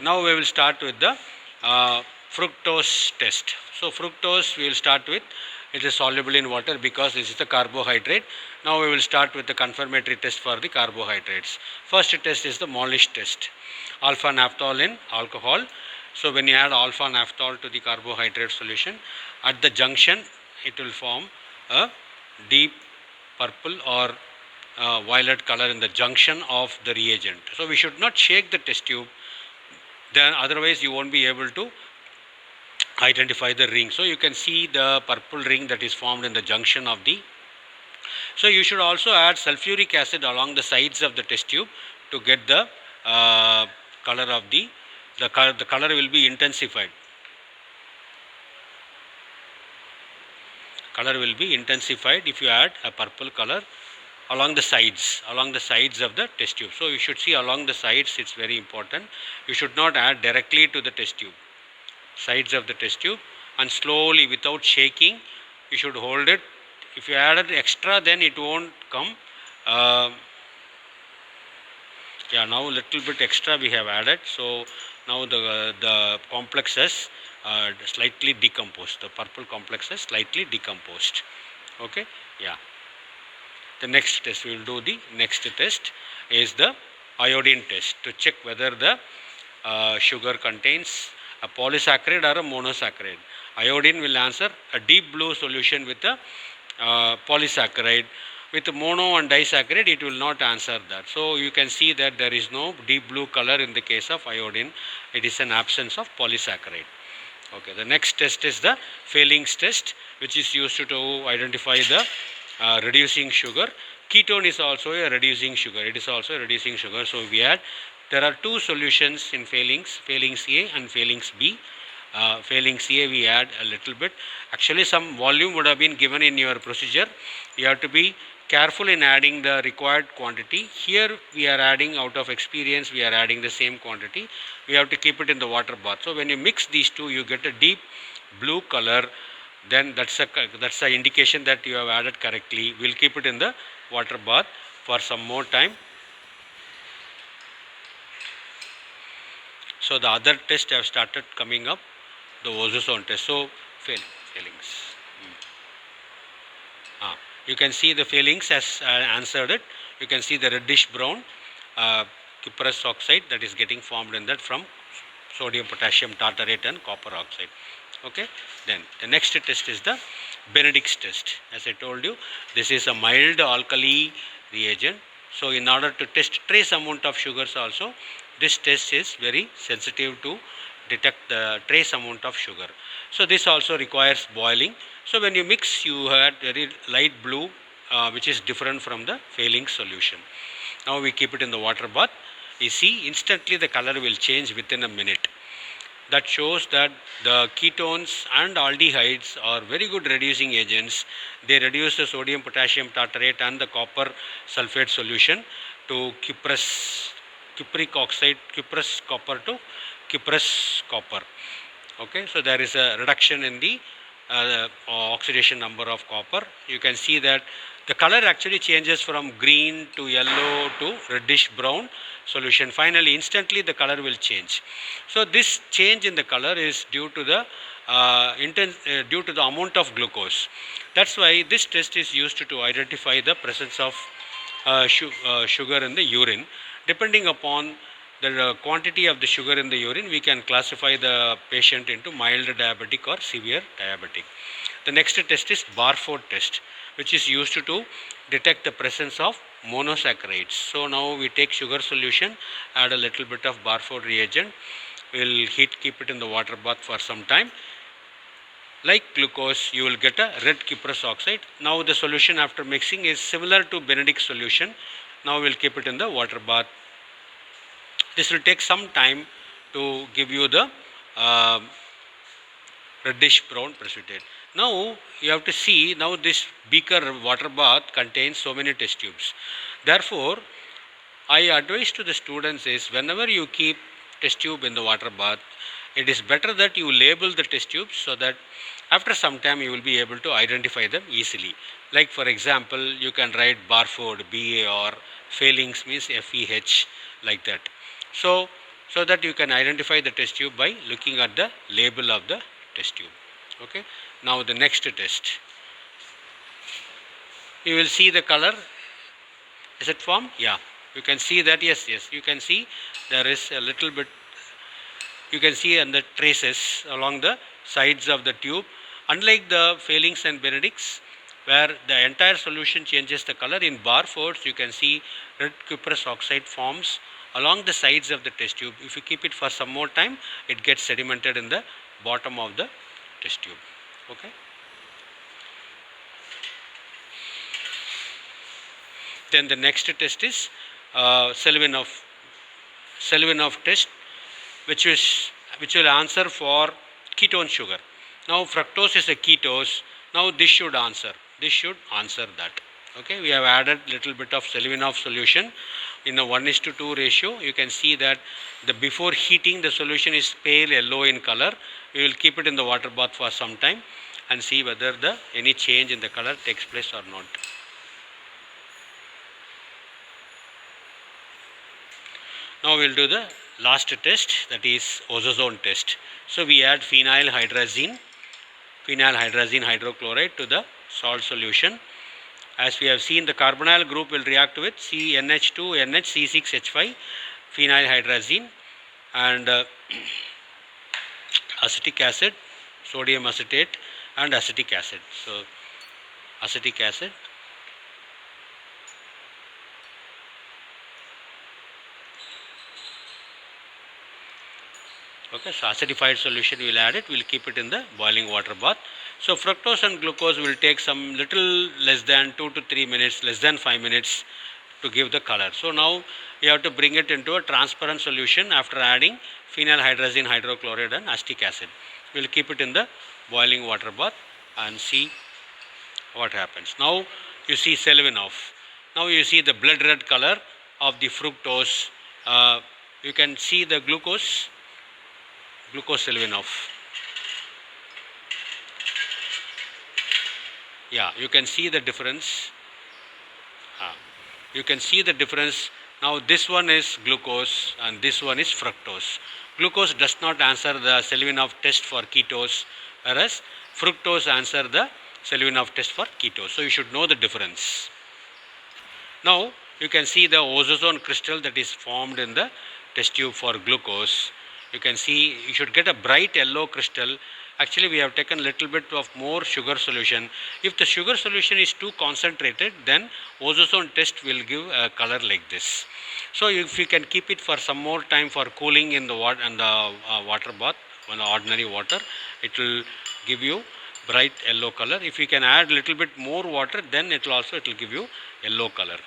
Now we will start with the fructose test. So fructose we will start with. It is soluble in water because this is the carbohydrate. Now we will start with the confirmatory test for the carbohydrates. First test is the Molish test. Alpha naphthol in alcohol. So when you add alpha naphthol to the carbohydrate solution, at the junction it will form a deep purple or violet color in the junction of the reagent. So we should not shake the test tube, then otherwise you won't be able to identify the ring. So you can see the purple ring that is formed in the junction of the. So you should also add sulfuric acid along the sides of the test tube to get the color of the color will be intensified. Color will be intensified if you add a purple color along the sides of the test tube. So you should see along the sides, it's very important. You should not add directly to the test tube, sides of the test tube, and slowly without shaking you should hold it. If you added extra, then it won't come. Now little bit extra we have added. So now the complex has slightly decomposed. The purple complex has slightly decomposed. Okay. Yeah. The next test, we will do the next test is the iodine test to check whether the sugar contains a polysaccharide or a monosaccharide. Iodine will answer a deep blue solution with a polysaccharide. With mono and disaccharide, it will not answer that. So you can see that there is no deep blue color in the case of iodine. It is an absence of polysaccharide. Okay. The next test is the Fehling's test, which is used to identify the reducing sugar. Ketone is also a reducing sugar. It is also a reducing sugar. So we add. There are two solutions in Fehling's A and Fehling's B. Fehling's A we add a little bit. Actually, some volume would have been given in your procedure. You have to be careful in adding the required quantity. Here we are adding, out of experience, we are adding the same quantity. We have to keep it in the water bath. So when you mix these two, you get a deep blue color. Then that's a indication that you have added correctly. We'll keep it in the water bath for some more time. So the other tests have started coming up, the ozone test. So Fehling's. You can see the Fehling's has answered it. You can see the reddish brown cuprous oxide that is getting formed in that from sodium potassium tartarate and copper oxide. Okay. Then the next test is the Benedict's test. As I told you, this is a mild alkali reagent. So in order to test trace amount of sugars also, this test is very sensitive to detect the trace amount of sugar. So this also requires boiling. So when you mix, you had very light blue, which is different from the Fehling's solution. Now we keep it in the water bath. You see, instantly the color will change within a minute. That shows that the ketones and aldehydes are very good reducing agents. They reduce the sodium potassium tartarate and the copper sulfate solution to cupric oxide, cuprous copper to cuprous copper. Okay, so there is a reduction in the oxidation number of copper. You can see that the color actually changes from green to yellow to reddish brown solution. Finally, instantly the color will change. So this change in the color is due to the amount of glucose. That's why this test is used to identify the presence of sugar in the urine. Depending upon the quantity of the sugar in the urine, we can classify the patient into mild diabetic or severe diabetic. The next test is Barford test, which is used to detect the presence of monosaccharides. So now we take sugar solution, add a little bit of Barford reagent, we'll keep it in the water bath for some time. Like glucose, you will get a red cuprous oxide. Now the solution after mixing is similar to Benedict's solution. Now we'll keep it in the water bath. This will take some time to give you the reddish brown precipitate. Now you have to see, now this beaker water bath contains so many test tubes. Therefore, I advise to the students is, whenever you keep test tube in the water bath, it is better that you label the test tubes so that after some time you will be able to identify them easily. Like for example, you can write Barford, BA, or Fehling's means FEH, like that. So so that you can identify the test tube by looking at the label of the test tube. Okay. Now the next test, you will see the color. Is it formed? Yeah, you can see that. Yes, you can see there is a little bit, you can see on the traces along the sides of the tube. Unlike the Fehling's and Benedict's, where the entire solution changes the color, in Barfords you can see red cuprous oxide forms along the sides of the test tube. If you keep it for some more time, it gets sedimented in the bottom of the test tube. Okay. Then the next test is Selivanov test, which will answer for ketone sugar. Now fructose is a ketose. Now this should answer that. Okay, we have added little bit of Selivanov solution in a 1:2 ratio. You can see that before heating the solution is pale yellow in color. We will keep it in the water bath for some time and see whether any change in the color takes place or not. Now we will do the last test, that is ozone test. So we add phenyl hydrazine hydrochloride to the salt solution. As we have seen, the carbonyl group will react with CnH2 NHC6H5 phenyl hydrazine and acetic acid, sodium acetate and acetic acid. So acetic acid, okay, so acidified solution we will add it, we will keep it in the boiling water bath. So fructose and glucose will take some little less than 2 to 3 minutes, less than 5 minutes to give the color. So now you have to bring it into a transparent solution after adding phenyl hydrazine hydrochloride and acetic acid. We will keep it in the boiling water bath and see what happens. Now you see Selivanov. Now you see the blood red color of the fructose. You can see the glucose Selivanov. Yeah, you can see the difference. You can see the difference. Now this one is glucose and this one is fructose. Glucose does not answer the Selivanov test for ketose, whereas fructose answer the Selivanov test for ketose. So you should know the difference. Now you can see the ozone crystal that is formed in the test tube for glucose. You can see, you should get a bright yellow crystal. Actually we have taken little bit of more sugar solution. If the sugar solution is too concentrated, then ozone test will give a color like this. So if you can keep it for some more time for cooling in the water and the water bath, on the ordinary water, it will give you bright yellow color. If you can add little bit more water, then it will give you yellow color.